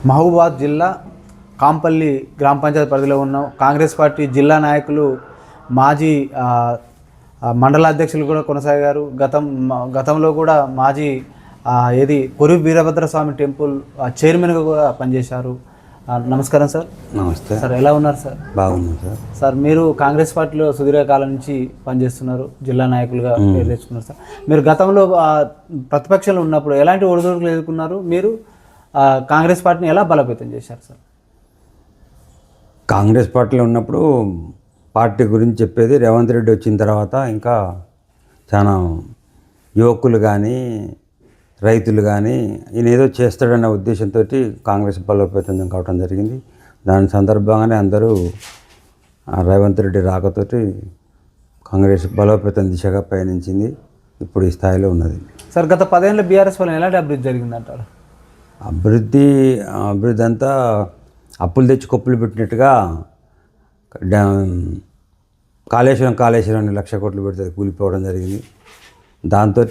మహబూబాద్ జిల్లా కాంపల్లి గ్రామ పంచాయతీ పరిధిలో ఉన్న కాంగ్రెస్ పార్టీ జిల్లా నాయకులు మాజీ మండల అధ్యక్షులు కూడా కొనసాగారు. గతంలో కూడా మాజీ కొరువి వీరభద్రస్వామి టెంపుల్ చైర్మన్గా కూడా పనిచేశారు. నమస్కారం సార్. నమస్తే సార్, ఎలా ఉన్నారు సార్? బాగున్నాను సార్. సార్, మీరు కాంగ్రెస్ పార్టీలో సుదీర్ఘకాలం నుంచి పనిచేస్తున్నారు, జిల్లా నాయకులుగా పేరు తెచ్చుకున్నారు. సార్, మీరు గతంలో ప్రతిపక్షంలో ఉన్నప్పుడు ఎలాంటి ఒడిదుడుకులు ఎదుర్కొన్నారు? మీరు కాంగ్రెస్ పార్టీని ఎలా బలోపేతం చేశారు సార్? కాంగ్రెస్ పార్టీలో ఉన్నప్పుడు పార్టీ గురించి చెప్పేది రేవంత్ రెడ్డి వచ్చిన తర్వాత ఇంకా చాలా యువకులు కానీ రైతులు కానీ ఈయన ఏదో చేస్తాడన్న ఉద్దేశంతో కాంగ్రెస్ బలోపేతం కావడం జరిగింది. దాని సందర్భంగానే అందరూ రేవంత్ రెడ్డి రాకతోటి కాంగ్రెస్ బలోపేతం దిశగా పయనించింది. ఇప్పుడు ఈ స్థాయిలో ఉన్నది. సార్, గత 10 ఏళ్ళ బీఆర్ఎస్ వల్ల ఎలాంటి అభివృద్ధి జరిగిందంటారు? అభివృద్ధి అంతా అప్పులు తెచ్చి కొప్పులు పెట్టినట్టుగా కాళేశ్వరం 1 లక్ష కోట్లు పెడితే కూలిపోవడం జరిగింది. దాంతో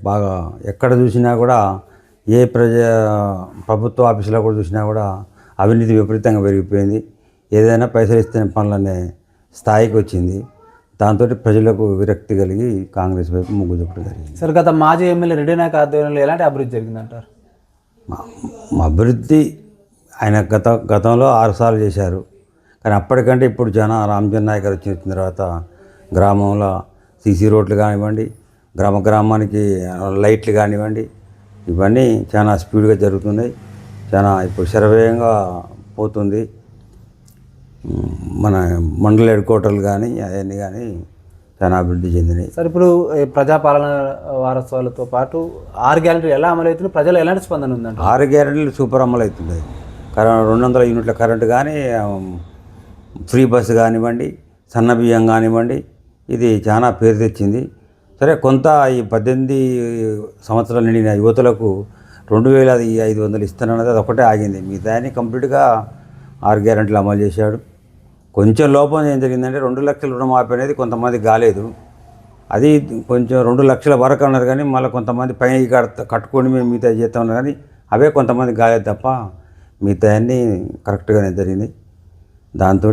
బాగా ఎక్కడ చూసినా కూడా ప్రభుత్వ ఆఫీసులో కూడా చూసినా కూడా అవినీతి విపరీతంగా పెరిగిపోయింది. ఏదైనా పైసలు ఇస్తే పనులనే స్థాయికి వచ్చింది. దాంతో ప్రజలకు విరక్తి కలిగి కాంగ్రెస్ వైపు మొగ్గు చూపడం జరిగింది. సార్, గత మాజీ ఎమ్మెల్యే రెడ్డి నాయక్ ఆధ్వర్యంలో ఎలాంటి అభివృద్ధి జరిగిందంటారు? అభివృద్ధి ఆయన గతంలో 6 సార్లు చేశారు. కానీ అప్పటికంటే ఇప్పుడు రామచంద్ర నాయక్ గారు వచ్చిన తర్వాత గ్రామంలో సీసీ రోడ్లు కానివ్వండి, గ్రామానికి లైట్లు కానివ్వండి, ఇవన్నీ చాలా స్పీడ్గా జరుగుతున్నాయి. చాలా ఇప్పుడు శరవేగంగా పోతుంది. మన మండల హెడ్ క్వార్టర్లు కానీ అవన్నీ కానీ చాలా అభివృద్ధి చెందినాయి. సార్, ఇప్పుడు ప్రజాపాలన వారోత్సవాలతో పాటు 6 గ్యారెంటీలు ఎలా అమలు అవుతుంది? ప్రజలు ఎలాంటి స్పందన ఉందంటే? 6 గ్యారెంటీలు సూపర్ అమలు అవుతుంది. 200 యూనిట్ల కరెంటు కానీ, ఫ్రీ బస్సు కానివ్వండి, సన్న బియ్యం కానివ్వండి, ఇది చాలా పేరు తెచ్చింది. సరే, కొంత ఈ 18 సంవత్సరాలు నిండిన యువతులకు 2500 ఇస్తానన్నది అది ఒకటే ఆగింది. మిగతాన్ని కంప్లీట్గా 6 గ్యారెంటీలు అమలు చేశాడు. కొంచెం లోపం ఏం జరిగిందంటే 2 లక్షల రుణమాఫీ అనేది కొంతమంది కాలేదు. అది కొంచెం 2 లక్షల వరకు అన్నారు. కానీ మళ్ళీ కొంతమంది పైన కట్టుకొని మేము మిగతా చేస్తాం ఉన్నారు. కానీ అవే కొంతమంది కాలేదు తప్ప మిగతాన్ని కరెక్ట్గానే జరిగింది. దాంతో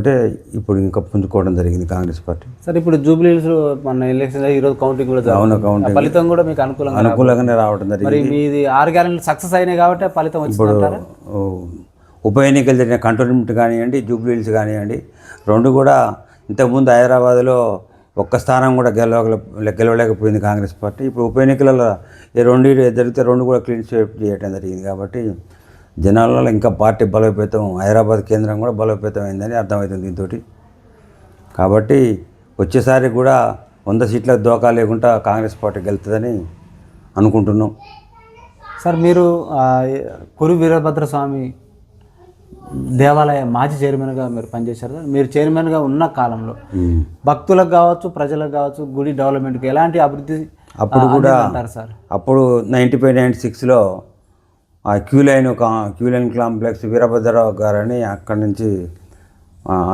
ఇప్పుడు ఇంకా పుంజుకోవడం జరిగింది కాంగ్రెస్ పార్టీ. సార్, ఇప్పుడు జూబ్లీహిల్స్ మన ఎలక్షన్ ఈరోజు కౌంటింగ్ కూడా కౌంటింగ్ ఫలితం కూడా మీకు అనుకూలంగానే రావడం జరిగింది. మరి మీది 6 గ్యారెంటీలు సక్సెస్ అయినాయి కాబట్టి ఫలితం ఇప్పుడు ఉప ఎన్నికలు జరిగిన కంటోన్మెంట్ కానివ్వండి, జూబ్లీహిల్స్ కానివ్వండి, 2 కూడా ఇంతకుముందు హైదరాబాద్లో ఒక్క స్థానం కూడా గెలవలేకపోయింది కాంగ్రెస్ పార్టీ. ఇప్పుడు ఉప ఎన్నికలలో ఈ 2 జరిగితే 2 కూడా క్లీన్ స్వీప్ చేయడం జరిగింది. కాబట్టి జనాలలో ఇంకా పార్టీ బలోపేతం, హైదరాబాద్ కేంద్రం కూడా బలోపేతం అయిందని అర్థమవుతుంది దీంతో. కాబట్టి వచ్చేసారి కూడా 100 సీట్ల దోకా లేకుండా కాంగ్రెస్ పార్టీ గెలుతుందని అనుకుంటున్నాం. సార్, మీరు కొరువి వీరభద్రస్వామి దేవాలయ మాజీ చైర్మన్గా మీరు పనిచేశారు. సార్, మీరు చైర్మన్గా ఉన్న కాలంలో భక్తులకు కావచ్చు, ప్రజలకు కావచ్చు, గుడి డెవలప్మెంట్కి ఎలాంటి అభివృద్ధి అప్పుడు కూడా అంటారు సార్? అప్పుడు 95-96లో క్యూ లైన్ కాంప్లెక్స్ వీరభద్రరావు గారని అక్కడి నుంచి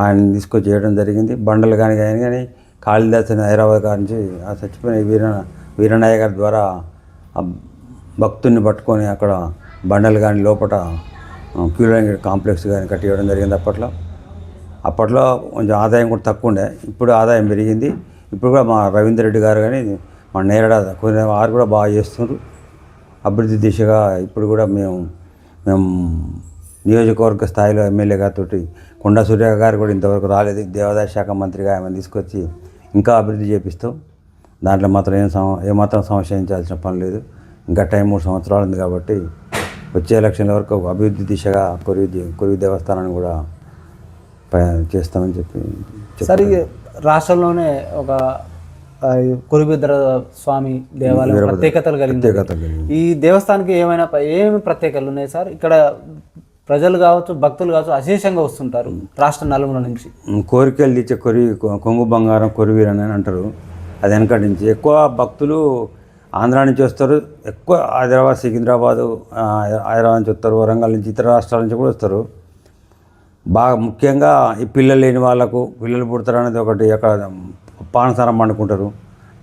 ఆయన తీసుకొచ్చి చేయడం జరిగింది. బండలు కానీ కాళిదాస్ అని హైదరాబాద్ గారి నుంచి ఆ చచ్చిపోయిన వీరనాయ గారి ద్వారా భక్తుల్ని పట్టుకొని అక్కడ బండలు కానీ లోపల క్యూ లైన్ కాంప్లెక్స్ కానీ కట్టివ్వడం జరిగింది. అప్పట్లో కొంచెం ఆదాయం కూడా తక్కువ ఉండే, ఇప్పుడు ఆదాయం పెరిగింది. ఇప్పుడు కూడా మా రవీందర్ రెడ్డి గారు కానీ మా నేరడ కొన్ని వారు కూడా బాగా చేస్తున్నారు అభివృద్ధి దిశగా. ఇప్పుడు కూడా మేము నియోజకవర్గ స్థాయిలో ఎమ్మెల్యే గారితో కొండా సూర్య గారు కూడా ఇంతవరకు రాలేదు. దేవాదాయ శాఖ మంత్రిగా ఆమె తీసుకొచ్చి ఇంకా అభివృద్ధి చేపిస్తాం. దాంట్లో మాత్రం ఏమాత్రం సంశయించాల్సిన పని లేదు. ఇంకా టైం 3 సంవత్సరాలు ఉంది. కాబట్టి వచ్చే ఎలక్షన్ల వరకు అభివృద్ధి దిశగా కొరివి దేవస్థానాన్ని కూడా చేస్తామని చెప్పి. సరే, రాష్ట్రంలోనే ఒక కొరువీర స్వామి దేవాలయం ప్రత్యేకతలు కలిగింది. ఈ దేవస్థానానికి ఏమి ప్రత్యేకతలు ఉన్నాయి సార్? ఇక్కడ ప్రజలు కావచ్చు, భక్తులు కావచ్చు అశేషంగా వస్తుంటారు రాష్ట్ర నలుమూల నుంచి. కోరికలు తీర్చే కొంగు బంగారం కొరివీరని అంటారు. అది వెనకటి నుంచి ఎక్కువ భక్తులు ఆంధ్ర నుంచి వస్తారు. ఎక్కువ హైదరాబాద్, సికింద్రాబాదు, హైదరాబాద్ నుంచి వస్తారు. వరంగల్ నుంచి, ఇతర రాష్ట్రాల నుంచి కూడా వస్తారు. బాగా ముఖ్యంగా ఈ పిల్లలు లేని వాళ్ళకు పిల్లలు పుడతారు అనేది ఒకటి. అక్కడ పానసారం పండుకుంటారు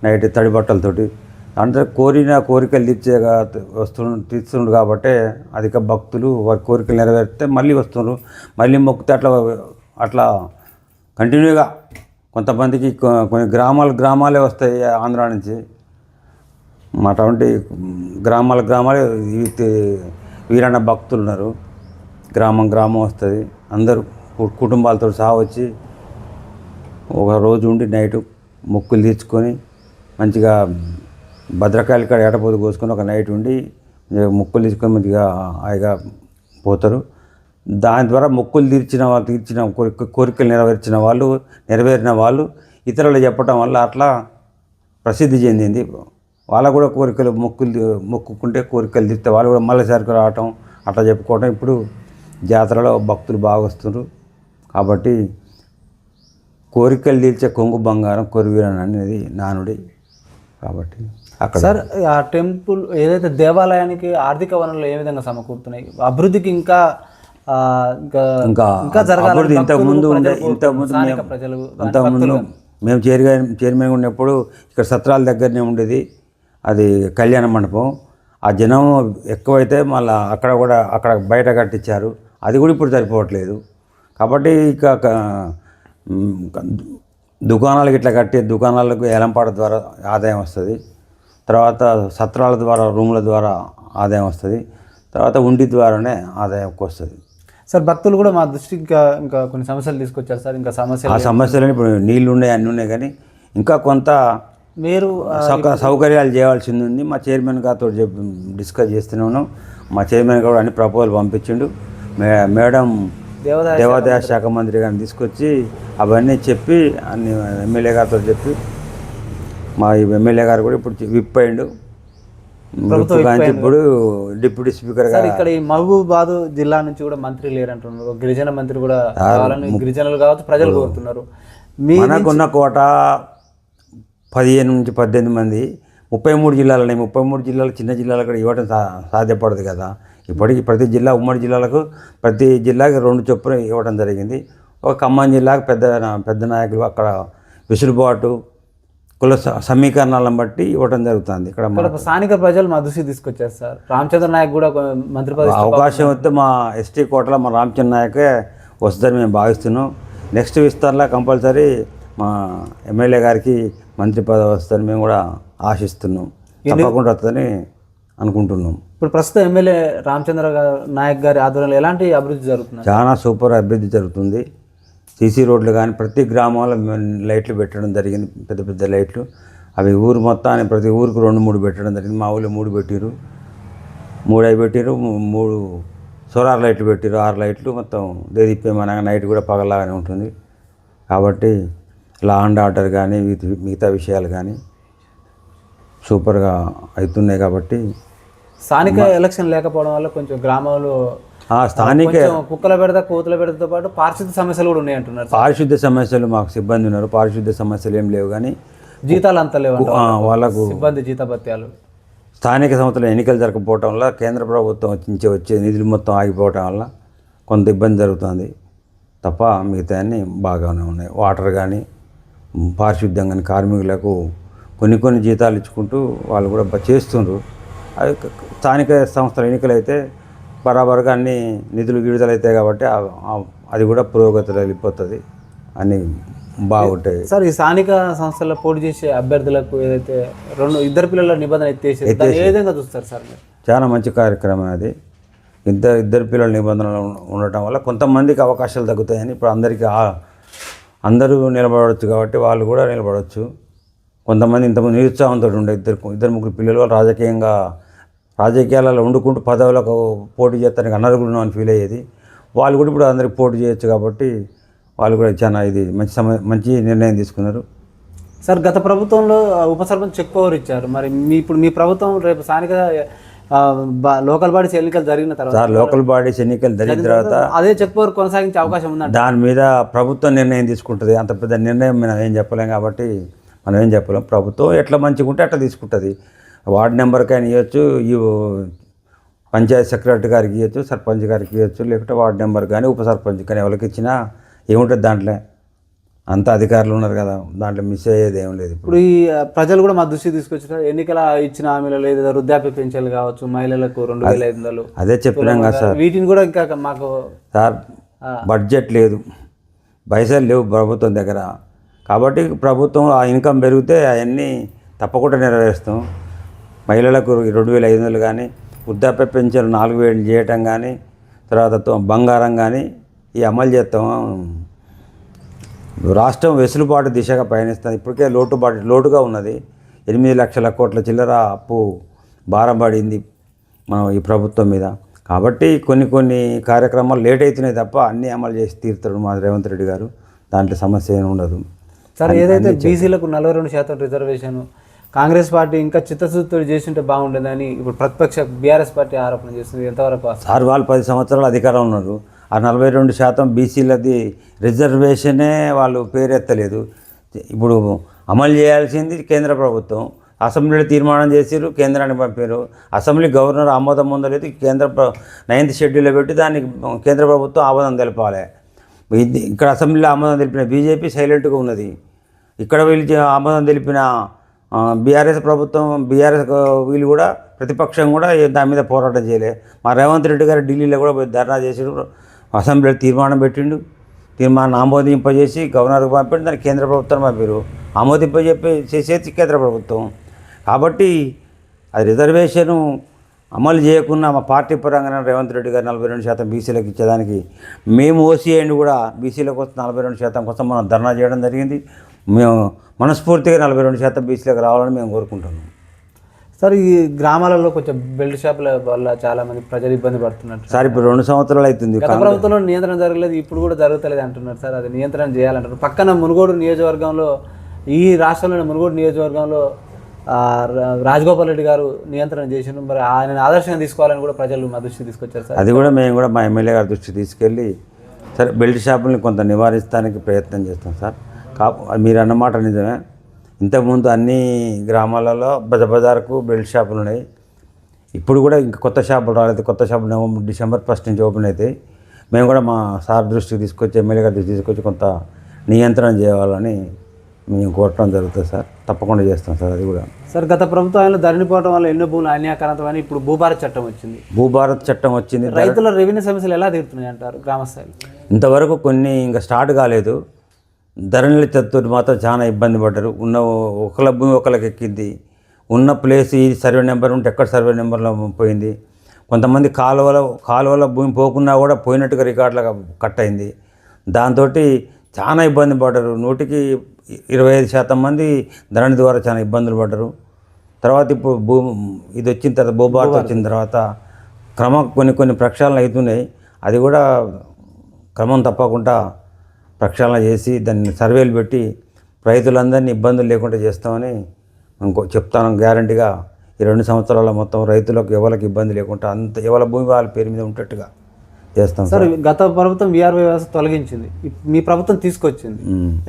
నైట్ తడి బట్టలతోటి. అందరూ కోరిన కోరికలు తీర్చుండు కాబట్టి అధిక భక్తులు వారి కోరికలు నెరవేరితే మళ్ళీ వస్తున్నారు, మళ్ళీ మొక్కితే అట్లా కంటిన్యూగా కొంతమందికి కొన్ని గ్రామాలే వస్తాయి ఆంధ్ర నుంచి. అటువంటి గ్రామాలే వీరన్న భక్తులు ఉన్నారు. గ్రామం వస్తుంది, అందరూ కుటుంబాలతో సహా వచ్చి ఒక రోజు ఉండి నైటు మొక్కులు తీర్చుకొని మంచిగా భద్రకాయలు కాడ ఏటపోతు కోసుకొని ఒక నైట్ ఉండి మొక్కులు తీసుకొని మంచిగా హాయిగా పోతారు. దాని ద్వారా మొక్కులు తీర్చిన కోరికలు నెరవేరిన వాళ్ళు ఇతరులు చెప్పడం వల్ల అట్లా ప్రసిద్ధి చెందింది. వాళ్ళకు కూడా కోరికలు మొక్కుకుంటే కోరికలు తీర్తే వాళ్ళు కూడా మళ్ళీసారికి రావటం అట్లా చెప్పుకోవటం. ఇప్పుడు జాతరలో భక్తులు బాగా వస్తున్నారు కాబట్టి కోరికలు తీర్చే కొంగు బంగారం కొరివీరన్ అనేది నానుడి. కాబట్టి అక్కడ సార్ ఆ టెంపుల్ ఏదైతే దేవాలయానికి ఆర్థిక వనరులు ఏ విధంగా సమకూరుతున్నాయి, అభివృద్ధికి ఇంకా అభివృద్ధి ఇంతకుముందు మేము చైర్మన్ ఉన్నప్పుడు ఇక్కడ సత్రాల దగ్గరనే ఉండేది అది కళ్యాణ మండపం. ఆ జనం ఎక్కువైతే మళ్ళీ అక్కడ బయట కట్టించారు, అది కూడా ఇప్పుడు సరిపోవట్లేదు. కాబట్టి ఇక దుకాణాలకు ఇట్లా కట్టి దుకాణాలకు ఏలంపాట ద్వారా ఆదాయం వస్తుంది, తర్వాత సత్రాల ద్వారా రూముల ద్వారా ఆదాయం వస్తుంది, తర్వాత ఉండి ద్వారానే ఆదాయం వస్తుంది. సార్ భక్తులు కూడా మా దృష్టికి ఇంకా కొన్ని సమస్యలు తీసుకొచ్చారు సార్. ఇంకా ఆ సమస్యలని ఇప్పుడు నీళ్ళు ఉన్నాయి అన్నీ ఉన్నాయి, కానీ ఇంకా కొంత మీరు సౌకర్యాలు చేయాల్సింది ఉంది. మా చైర్మన్ గారితో డిస్కస్ చేస్తున్నాను. మా చైర్మన్ గారు అన్ని ప్రపోజల్ పంపించిండు. మేడం దేవాదాయ శాఖ మంత్రి గారిని తీసుకొచ్చి అవన్నీ చెప్పి అన్ని ఎమ్మెల్యే గారితో చెప్పి మా ఎమ్మెల్యే గారు కూడా ఇప్పుడు విప్ అయ్యిండు. ఇప్పుడు డిప్యూటీ స్పీకర్ గారు ఇక్కడ ఈ మహబూబాబాద్ జిల్లా నుంచి కూడా మంత్రి లేరంటున్నారు. గిరిజన మంత్రి కూడా కావాలని గిరిజనులు కావచ్చు ప్రజలు కోరుతున్నారు. మనకున్న కోట 15 నుంచి 18 మంది, 33 జిల్లాలు ఉన్నాయి. 33 జిల్లాలు చిన్న జిల్లాలు కూడా ఇవ్వడం సాధ్యపడదు కదా. ఇప్పటికీ ప్రతి జిల్లా ఉమ్మడి జిల్లాలకు ప్రతి జిల్లాకి 2 చొప్పున ఇవ్వడం జరిగింది. ఒక ఖమ్మం జిల్లాకు పెద్ద నాయకులు అక్కడ వెసులుబాటు కుల సమీకరణాలను బట్టి ఇవ్వడం జరుగుతుంది. ఇక్కడ స్థానిక ప్రజలు మా దృష్టికి తీసుకొచ్చారు సార్. రామచంద్ర నాయక్ కూడా మంత్రి పదవి అవకాశం వస్తే మా ఎస్టీ కోటలో మా రామచంద్ర నాయకే వస్తుందని మేము భావిస్తున్నాం. నెక్స్ట్ విస్తారంలో కంపల్సరీ మా ఎమ్మెల్యే గారికి మంత్రి పదవి వస్తుందని మేము కూడా ఆశిస్తున్నాం. తప్పకుండా వస్తుందని అనుకుంటున్నాం. ఇప్పుడు ప్రస్తుతం ఎమ్మెల్యే రామచంద్ర నాయక్ గారి ఆధ్వర్యంలో ఎలాంటి అభివృద్ధి జరుగుతుంది? చాలా సూపర్ అభివృద్ధి జరుగుతుంది. సీసీ రోడ్లు కానీ ప్రతి గ్రామంలో లైట్లు పెట్టడం జరిగింది, పెద్ద లైట్లు. అవి ఊరు మొత్తాన్ని ప్రతి ఊరికి 2-3 పెట్టడం జరిగింది. మా ఊళ్ళో 3 పెట్టారు, 3 అవి పెట్టారు, 3 సోలార్ లైట్లు పెట్టారు, 6 లైట్లు మొత్తం దేదీప్యమానంగా నైట్ కూడా పగలలాగానే ఉంటుంది. కాబట్టి లా అండ్ ఆర్డర్ కానీ మిగతా విషయాలు కానీ సూపర్గా అవుతున్నాయి. కాబట్టి స్థానిక ఎలక్షన్ లేకపోవడం వల్ల కొంచెం గ్రామాలు స్థానిక కుక్కల బెడద కోతుల బెడదతో పాటు పారిశుద్ధ్య సమస్యలు కూడా ఉన్నాయి అంటున్నారు. పారిశుద్ధ్య సమస్యలు మాకు సిబ్బంది ఉన్నారు, పారిశుద్ధ్య సమస్యలు ఏం లేవు, కానీ జీతాలు అంతా లేవు వాళ్ళకు సిబ్బంది జీతభత్యాలు. స్థానిక సంస్థలు ఎన్నికలు జరగకపోవటం వల్ల కేంద్ర ప్రభుత్వం వచ్చే నిధులు మొత్తం ఆగిపోవటం వల్ల కొంత ఇబ్బంది జరుగుతుంది. తప్ప మిగతా అన్నీ బాగానే ఉన్నాయి. వాటర్ కానీ పారిశుద్ధ్యం కానీ కార్మికులకు కొన్ని జీతాలు ఇచ్చుకుంటూ వాళ్ళు కూడా చేస్తుండ్రు. అది స్థానిక సంస్థల ఎన్నికలు అయితే బరాబరుగా అన్ని నిధులు విడుదల అవుతాయి కాబట్టి అది కూడా పురోగతిలో వెళ్ళిపోతుంది, అన్నీ బాగుంటాయి. సార్ ఈ స్థానిక సంస్థల్లో పోటీ చేసే అభ్యర్థులకు ఏదైతే 2 పిల్లల నిబంధన ఎత్తేసి ఏ విధంగా చూస్తారు సార్? చాలా మంచి కార్యక్రమం అది. ఇద్దరు పిల్లల నిబంధనలు ఉండటం వల్ల కొంతమందికి అవకాశాలు తగ్గుతాయని ఇప్పుడు అందరూ నిలబడవచ్చు కాబట్టి వాళ్ళు కూడా నిలబడవచ్చు. కొంతమంది ఇంతమంది నిరుత్సాహంతో ఉండే 2-3 పిల్లలు రాజకీయాలలో వండుకుంటూ పదవులకు పోటీ చేస్తానికి అనర్హులు అని ఫీల్ అయ్యేది. వాళ్ళు కూడా ఇప్పుడు అందరికి పోటీ చేయొచ్చు కాబట్టి వాళ్ళు కూడా చాలా ఇది మంచి నిర్ణయం తీసుకున్నారు. సార్ గత ప్రభుత్వంలో ఉప సర్పంచ్ చెక్ పవర్ ఇచ్చారు, మరి ఇప్పుడు మీ ప్రభుత్వం రేపు స్థానిక లోకల్ బాడీస్ ఎన్నికలు జరిగిన తర్వాత లోకల్ బాడీస్ ఎన్నికలు జరిగిన తర్వాత అదే చెక్ పవర్ కొనసాగించే అవకాశం ఉందండి? దాని మీద ప్రభుత్వం నిర్ణయం తీసుకుంటుంది. అంత పెద్ద నిర్ణయం మనం ఏం చెప్పలేం కాబట్టి మనం ఏం చెప్పలేం. ప్రభుత్వం ఎట్లా మంచిగా ఉంటే అట్లా తీసుకుంటుంది. వార్డు నెంబర్కైనా ఇవ్వచ్చు, ఈ పంచాయతీ సెక్రటరీ గారికి ఇవ్వచ్చు, సర్పంచ్ గారికి ఇవ్వచ్చు, లేకపోతే వార్డు నెంబర్ కానీ ఉప సర్పంచ్ కానీ ఎవరికి ఇచ్చినా ఏముంటుంది దాంట్లో అంతా అధికారులు ఉన్నారు కదా, దాంట్లో మిస్ అయ్యేది ఏం లేదు. ఇప్పుడు ఈ ప్రజలు కూడా మా దృష్టికి తీసుకొచ్చిన ఎన్నికల ఇచ్చిన హామీలు లేదా వృద్ధాప్య పెన్షన్లు కావచ్చు, మహిళలకు 2500 అదే చెప్పినాం కదా సార్, వీటిని కూడా ఇంకా మాకు సార్ బడ్జెట్ లేదు, పైసలు లేవు ప్రభుత్వం దగ్గర. కాబట్టి ప్రభుత్వం ఆ ఇన్కమ్ పెరిగితే అవన్నీ తప్పకుండా నెరవేరుస్తాం. మహిళలకు 2500 కానీ, వృద్ధాప్య పెన్షన్ 4000 చేయటం కానీ, తర్వాత బంగారం కానీ ఈ అమలు చేస్తాం. రాష్ట్రం వెసులుబాటు దిశగా పయనిస్తుంది. ఇప్పటికే లోటుగా ఉన్నది. 8 లక్షల కోట్ల చిల్లర అప్పు భారం పడింది మనం ఈ ప్రభుత్వం మీద. కాబట్టి కొన్ని కార్యక్రమాలు లేట్ అవుతున్నాయి తప్ప అన్నీ అమలు చేసి తీరుతాడు మా రేవంత్ రెడ్డి గారు. దాంట్లో సమస్య ఏమి ఉండదు సార్. ఏదైతే బీసీలకు 42% రిజర్వేషన్ కాంగ్రెస్ పార్టీ ఇంకా చిత్తశుద్ధితో చేస్తుంటే బాగుండేదని ఇప్పుడు ప్రతిపక్ష బీఆర్ఎస్ పార్టీ ఆరోపణ చేస్తుంది. ఎంతవరకు సార్? వాళ్ళు 10 సంవత్సరాలు అధికారం ఉన్నారు. ఆ 42% బీసీలది రిజర్వేషనే వాళ్ళు పేరెత్తలేదు. ఇప్పుడు అమలు చేయాల్సింది కేంద్ర ప్రభుత్వం. అసెంబ్లీలో తీర్మానం చేసారు, కేంద్రానికి పంపారు. అసెంబ్లీ గవర్నర్ ఆమోదం పొందలేదు. కేంద్ర 9th షెడ్యూల్లో పెట్టి దానికి కేంద్ర ప్రభుత్వం ఆమోదం తెలపాలి. ఇక్కడ అసెంబ్లీలో ఆమోదం తెలిపిన బీజేపీ సైలెంట్గా ఉన్నది. ఇక్కడ వీళ్ళు ఆమోదం తెలిపిన బీఆర్ఎస్ ప్రభుత్వం, బీఆర్ఎస్ వీళ్ళు కూడా ప్రతిపక్షం కూడా దాని మీద పోరాటం చేయలే. మా రేవంత్ రెడ్డి గారు ఢిల్లీలో కూడా పోయి ధర్నా చేసాడు. అసెంబ్లీలో తీర్మానం పెట్టిండు. తీర్మానం ఆమోదింపజేసి గవర్నర్కి పంపిండు. దాన్ని కేంద్ర ప్రభుత్వం పంపారు. చేసేది కేంద్ర ప్రభుత్వం. కాబట్టి అది రిజర్వేషను అమలు చేయకుండా మా పార్టీ పరంగా రేవంత్ రెడ్డి గారు 42% బీసీలకు ఇచ్చేదానికి మేము ఓసీఐని కూడా బీసీల కోసం 42% కోసం మనం ధర్నా చేయడం జరిగింది. మేము మనస్ఫూర్తిగా 42% బీసీలకు రావాలని మేము కోరుకుంటున్నాం. సార్, ఈ గ్రామాలలో కొంచెం బెల్ట్ షాపుల వల్ల చాలామంది ప్రజలు ఇబ్బంది పడుతున్నారు సార్. ఇప్పుడు 2 సంవత్సరాలు అవుతుంది. గత ప్రభుత్వంలో నియంత్రణ జరగలేదు, ఇప్పుడు కూడా జరుగుతలేదు అంటున్నారు సార్. అది నియంత్రణ చేయాలంటారు. పక్కన మునుగోడు నియోజకవర్గంలో, ఈ రాష్ట్రంలోని మునుగోడు నియోజకవర్గంలో రాజగోపాల్ రెడ్డి గారు నియంత్రణ చేసిన, మరి ఆయన ఆదర్శంగా తీసుకోవాలని కూడా ప్రజలు మా దృష్టికి తీసుకొచ్చారు సార్. అది కూడా మేము కూడా మా ఎమ్మెల్యే గారి దృష్టికి తీసుకెళ్ళి సరే బెల్ట్ షాపుల్ని కొంత నివారించడానికి ప్రయత్నం చేస్తాం సార్. మీరు అన్నమాట నిజమే. ఇంతకుముందు అన్ని గ్రామాలలో బజార్కు బెల్ట్ షాపులు ఉన్నాయి. ఇప్పుడు కూడా ఇంకా కొత్త షాపులు రాలేదు. కొత్త షాపులు December 1st నుంచి ఓపెన్ అవుతాయి. మేము కూడా మా సార్ దృష్టికి తీసుకొచ్చి, ఎమ్మెల్యే గారి దృష్టికి తీసుకొచ్చి కొంత నియంత్రణ చేయాలని మేము కోరటం జరుగుతుంది సార్. తప్పకుండా చేస్తాం సార్. అది కూడా సార్, గత ప్రభుత్వంలో ధరణిపోవడం వల్ల ఎన్నో భూములు అన్యాక్రాంతమని ఇప్పుడు భూభారత్ చట్టం వచ్చింది. రైతుల రెవెన్యూ సమస్యలు ఎలా తీరుతున్నాయి అంటారు గ్రామ స్థాయిలో? ఇంతవరకు కొన్ని ఇంకా స్టార్ట్ కాలేదు. ధరణిల చతుర్థి మాత్రం చాలా ఇబ్బంది పడ్డారు. ఉన్న ఒకళ్ళ భూమి ఒకళ్ళకి ఎక్కింది. ఉన్న ప్లేస్ ఈ సర్వే నెంబర్ ఉంటే ఎక్కడ సర్వే నెంబర్లో పోయింది. కొంతమంది కాలువల భూమి పోకున్నా కూడా పోయినట్టుగా రికార్డులుగా కట్ అయింది. దాంతో చాలా ఇబ్బంది పడ్డారు. 100కి 25% మంది ధరణి ద్వారా చాలా ఇబ్బందులు పడ్డారు. తర్వాత ఇప్పుడు ఇది వచ్చిన తర్వాత భూభారత్ వచ్చిన తర్వాత కొన్ని ప్రక్షాళన అవుతున్నాయి. అది కూడా క్రమం తప్పకుండా ప్రక్షాళన చేసి దాన్ని సర్వేలు పెట్టి రైతులందరినీ ఇబ్బందులు లేకుండా చేస్తామని చెప్తాను గ్యారంటీగా. ఈ 2 సంవత్సరాల మొత్తం రైతులకు ఎవరికి ఇబ్బంది లేకుండా ఎవరి భూమి వాళ్ళ పేరు మీద ఉండేట్టుగా చేస్తాం సార్. గత ప్రభుత్వం వీఆర్ఓ వ్యవస్థ తొలగించింది, మీ ప్రభుత్వం తీసుకొచ్చింది.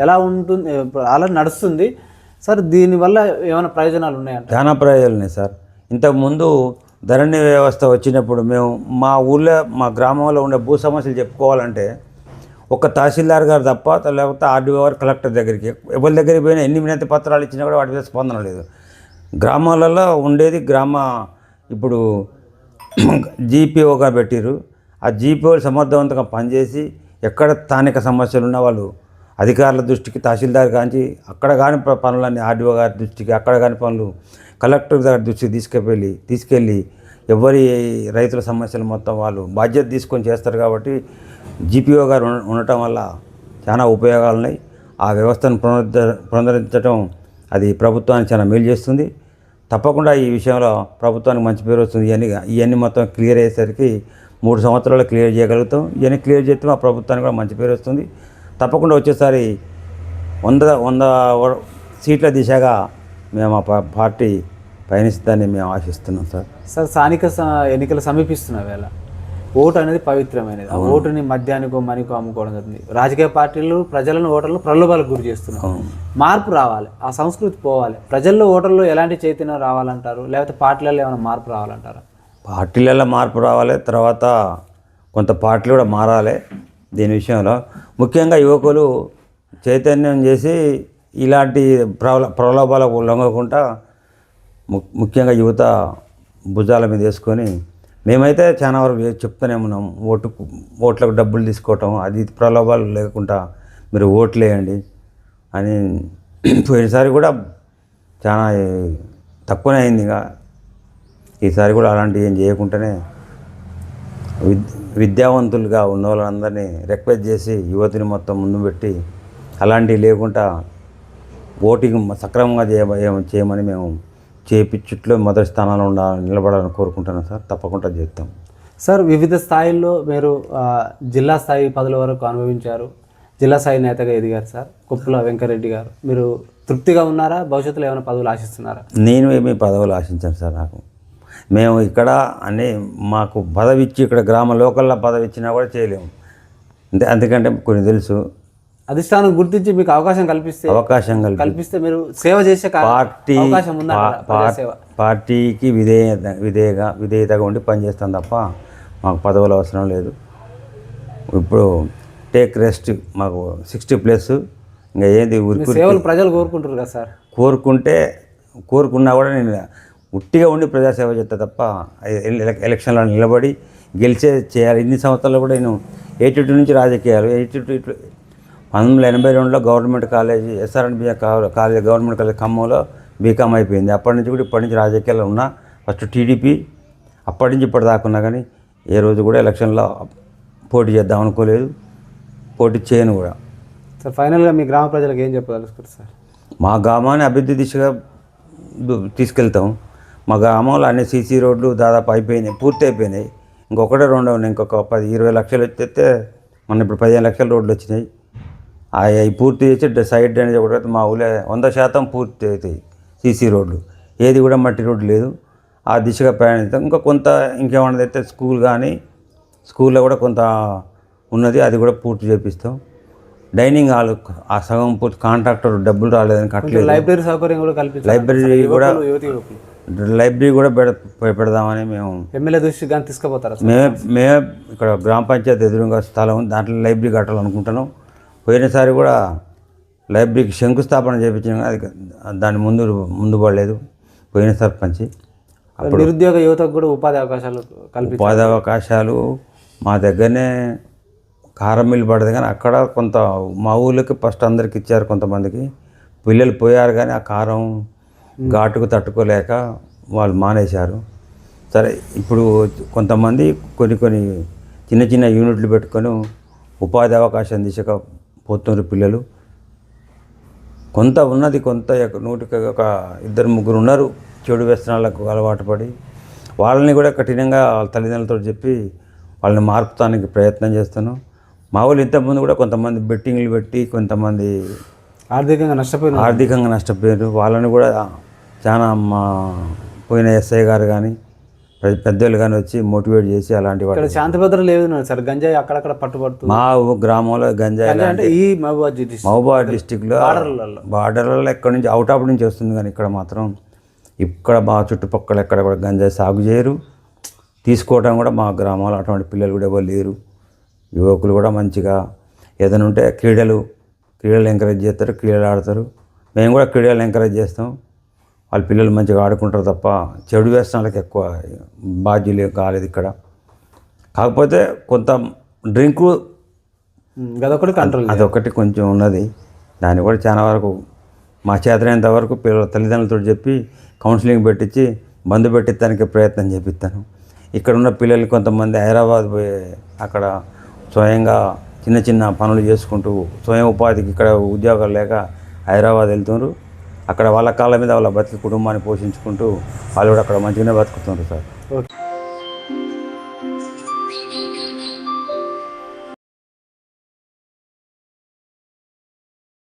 ఎలా ఉంటుంది? అలా నడుస్తుంది సార్. దీనివల్ల ఏమైనా ప్రయోజనాలు ఉన్నాయంట? చాలా ప్రయోజనాలు ఉన్నాయి సార్. ఇంతకుముందు ధరణి వ్యవస్థ వచ్చినప్పుడు మేము మా ఊళ్ళో, మా గ్రామంలో ఉండే భూ సమస్యలు చెప్పుకోవాలంటే ఒక తహసీల్దార్ గారు తప్ప, లేకపోతే ఆర్డీఓ గారు, కలెక్టర్ దగ్గరికి, ఎవరి దగ్గరికి పోయినా ఎన్ని వినతి పత్రాలు ఇచ్చినా కూడా వాటి మీద స్పందన లేదు. గ్రామాలలో ఉండేది ఇప్పుడు జీపీఓగా పెట్టిరు. ఆ జీపీఓలు సమర్థవంతంగా పనిచేసి ఎక్కడ స్థానిక సమస్యలు ఉన్న వాళ్ళు అధికారుల దృష్టికి, తహసీల్దార్ కాంచి అక్కడ కాని పనులన్నీ ఆర్డీఓ గారి దృష్టికి, అక్కడ కాని పనులు కలెక్టర్ గారి దృష్టికి తీసుకెళ్ళి ఎవరి రైతుల సమస్యలు మొత్తం వాళ్ళు బాధ్యత తీసుకొని చేస్తారు. కాబట్టి జీపీఓ గారు ఉండటం వల్ల చాలా ఉపయోగాలు ఉన్నాయి. ఆ వ్యవస్థను పునరుద్ధరించడం అది ప్రభుత్వానికి చాలా మేలు చేస్తుంది. తప్పకుండా ఈ విషయంలో ప్రభుత్వానికి మంచి పేరు వస్తుంది. ఇవన్నీ మొత్తం క్లియర్ అయ్యేసరికి 3 సంవత్సరాలు క్లియర్ చేయగలుగుతాం. ఇవన్నీ క్లియర్ చేస్తే మా ప్రభుత్వానికి కూడా మంచి పేరు వస్తుంది. తప్పకుండా వచ్చేసారి 100 సీట్ల దిశగా మేము ఆ పార్టీ పయనిస్తుందని మేము ఆశిస్తున్నాం సార్. స్థానిక ఎన్నికలు సమీపిస్తున్న వేళ ఓటు అనేది పవిత్రమైనది. ఆ ఓటుని మద్యానికో మనికో అమ్ముకోవడం జరుగుతుంది. రాజకీయ పార్టీలు ప్రజలను ఓటర్లు ప్రలోభాలకు గురి చేస్తున్నారు. మార్పు రావాలి, ఆ సంస్కృతి పోవాలి. ప్రజల్లో ఓటర్లు ఎలాంటి చైతన్యం రావాలంటారు? లేకపోతే పార్టీలలో ఏమైనా మార్పు రావాలంటారా? పార్టీలలో మార్పు రావాలి. తర్వాత కొంత పార్టీలు కూడా మారాలి. దీని విషయంలో ముఖ్యంగా యువకులు చైతన్యం చేసి ఇలాంటి ప్రలోభాలకు లొంగకుండా ముఖ్యంగా యువత భుజాల మీద వేసుకొని మేమైతే చాలా వరకు చెప్తూనే ఉన్నాం, ఓట్లకు డబ్బులు తీసుకోవటం అది ప్రలోభాలు లేకుండా మీరు ఓట్లు వేయండి అని. పోయినసారి కూడా చాలా తక్కువనే అయింది. ఇక ఈసారి కూడా అలాంటివి ఏం చేయకుండానే విద్యావంతులుగా ఉన్న వాళ్ళందరినీ రిక్వెస్ట్ చేసి యువతిని మొత్తం ముందు పెట్టి అలాంటివి లేకుండా ఓటింగ్ సక్రమంగా చేయమని మేము చేపించుట్లో మొదటి స్థానంలో నిలబడాలని కోరుకుంటున్నాం సార్. తప్పకుండా చేస్తాం సార్. వివిధ స్థాయిల్లో మీరు జిల్లా స్థాయి పదవుల వరకు అనుభవించారు, జిల్లా స్థాయి నేతగా ఎదిగారు సార్. కొప్పుల వెంకరెడ్డి గారు, మీరు తృప్తిగా ఉన్నారా? భవిష్యత్తులో ఏమైనా పదవులు ఆశిస్తున్నారా? నేను ఏమీ పదవులు ఆశించాను సార్. మేము ఇక్కడ మాకు పదవి ఇచ్చి ఇక్కడ గ్రామ లోకల్లో పదవి ఇచ్చినా కూడా చేయలేము. అందుకంటే కొన్ని తెలుసు. అధిష్టానం గుర్తించి మీకు అవకాశం కల్పిస్తే మీరు సేవ చేసే అవకాశం ఉందా? పార్టీకి విధేయతగా ఉండి పనిచేస్తాం తప్ప మాకు పదవులు అవసరం లేదు. ఇప్పుడు టేక్ రెస్ట్, మాకు 60+ ఇంకా ఏది సేవలు ప్రజలు కోరుకుంటారు కదా సార్. కోరుకున్నా కూడా నేను ఉట్టిగా ఉండి ప్రజాసేవ చేస్తా తప్ప ఎలక్షన్లో నిలబడి చేయాలి. ఇన్ని సంవత్సరాలు కూడా నేను 82 నుంచి రాజకీయాలు 1982లో government college SRNBI college government college ఖమ్మంలో బీకామ్ అయిపోయింది. అప్పటి నుంచి కూడా ఇప్పటి నుంచి రాజకీయాల్లో ఉన్నా. ఫస్ట్ టీడీపీ, అప్పటి నుంచి ఇప్పటిదాకా ఉన్నా కానీ ఏ రోజు కూడా ఎలక్షన్లో పోటీ చేద్దాం అనుకోలేదు, పోటీ చేయను కూడా. సార్ ఫైనల్గా మీ గ్రామ ప్రజలకు ఏం చెప్పదలుచుకుంటారు సార్? మా గ్రామాన్ని అభివృద్ధి దిశగా తీసుకెళ్తాం. మా గ్రామంలో అన్ని సీసీ రోడ్లు దాదాపు అయిపోయినాయి, పూర్తి అయిపోయినాయి. ఇంకొకటే రెండో ఉన్నాయి. ఇంకొక 10-20 లక్షలు వచ్చేస్తే మన ఇప్పుడు 15 లక్షల రోడ్లు వచ్చినాయి. అవి పూర్తి చేసి సైడ్ డ్రైనేజ్ ఒకటి మా ఊళ్ళో 100% పూర్తి అవుతాయి సీసీ రోడ్లు. ఏది కూడా మట్టి రోడ్డు లేదు. ఆ దిశగా ప్రయాణిస్తాం. ఇంకా కొంత ఇంకేమన్నది అయితే స్కూల్లో కూడా కొంత ఉన్నది, అది కూడా పూర్తి చేపిస్తాం. డైనింగ్ హాల్ ఆ సగం పూర్తి కాంట్రాక్టర్ డబ్బులు రాలేదని కట్టలేదు. లైబ్రరీ సౌకర్యం కూడా లైబ్రరీ కూడా పెడదామని మేము ఎమ్మెల్యే దృష్టికి కానీ తీసుకుపోతారా? మేమే ఇక్కడ గ్రామ పంచాయతీ ఎదురుగా స్థలం ఉంది, దాంట్లో లైబ్రరీ కట్టాలనుకుంటున్నాం. పోయినసారి కూడా లైబ్రరీకి శంకుస్థాపన చేయించాం, అది దాని ముందు పడలేదు పోయిన సర్పంచ్. అప్పుడు నిరుద్యోగ యువతకు కూడా ఉపాధి అవకాశాలు మా దగ్గరనే కారం మిల్లు పడదు, కానీ అక్కడ కొంత మా ఊళ్ళకి ఫస్ట్ అందరికి ఇచ్చారు. కొంతమందికి పిల్లలు పోయారు, కానీ ఆ కారం ఘాటుకు తట్టుకోలేక వాళ్ళు మానేశారు. సరే, ఇప్పుడు కొంతమంది కొన్ని చిన్న యూనిట్లు పెట్టుకొని ఉపాధి అవకాశం దిశగా పోతున్నారు పిల్లలు. కొంత ఉన్నది, కొంత 100-2 ఉన్నారు చెడు వ్యసనాలకు అలవాటు పడి. వాళ్ళని కూడా కఠినంగా వాళ్ళ తల్లిదండ్రులతో చెప్పి వాళ్ళని మార్పుతానికి ప్రయత్నం చేస్తాను. మా వాళ్ళు ఇంతకుముందు కూడా కొంతమంది బెట్టింగ్లు పెట్టి కొంతమంది ఆర్థికంగా నష్టపోయారు. వాళ్ళని కూడా చాలా మా పోయిన ఎస్ఐ గారు కానీ పెద్దలు కానీ వచ్చి మోటివేట్ చేసి అలాంటి వాటి శాంతి భద్రత లేదు సార్. గంజాయి అక్కడక్కడ పట్టుబడుతుంది. మా గ్రామంలో గంజాయి అంటే ఈ మహబూబాబాద్ డిస్టిక్లో బార్డర్లలో ఎక్కడి నుంచి అవుట్ ఆఫ్ నుంచి వస్తుంది, కానీ ఇక్కడ మాత్రం ఇక్కడ మా చుట్టుపక్కల ఎక్కడ కూడా గంజాయి సాగు చేయరు. తీసుకోవడం కూడా మా గ్రామంలో అటువంటి పిల్లలు కూడా ఎవరు లేరు. యువకులు కూడా మంచిగా ఏదైనా ఉంటే క్రీడలు ఎంకరేజ్ చేస్తారు, క్రీడలు ఆడతారు. మేము కూడా క్రీడలు ఎంకరేజ్ చేస్తాం. వాళ్ళ పిల్లలు మంచిగా ఆడుకుంటారు తప్ప చెడు వ్యసనాలకు ఎక్కువ బాధ్యులు కాలేదు ఇక్కడ. కాకపోతే కొంత డ్రింకు అదొకటి కొంచెం ఉన్నది. దాన్ని కూడా చాలా వరకు మా చేతనైనంత వరకు పిల్లల తల్లిదండ్రులతో చెప్పి కౌన్సిలింగ్ పెట్టించి బంద్ పెట్టించడానికి ప్రయత్నం చేపిస్తాను. ఇక్కడ ఉన్న పిల్లలు కొంతమంది హైదరాబాద్ పోయి అక్కడ స్వయంగా చిన్న పనులు చేసుకుంటూ స్వయం ఉపాధికి ఇక్కడ ఉద్యోగాలు లేక హైదరాబాద్ వెళ్తున్నారు. అక్కడ వాళ్ళ కాళ్ళ మీద వాళ్ళ కుటుంబాన్ని పోషించుకుంటూ వాళ్ళు కూడా అక్కడ మంచిగానే బతుకుతున్నారు సార్. ఓకే.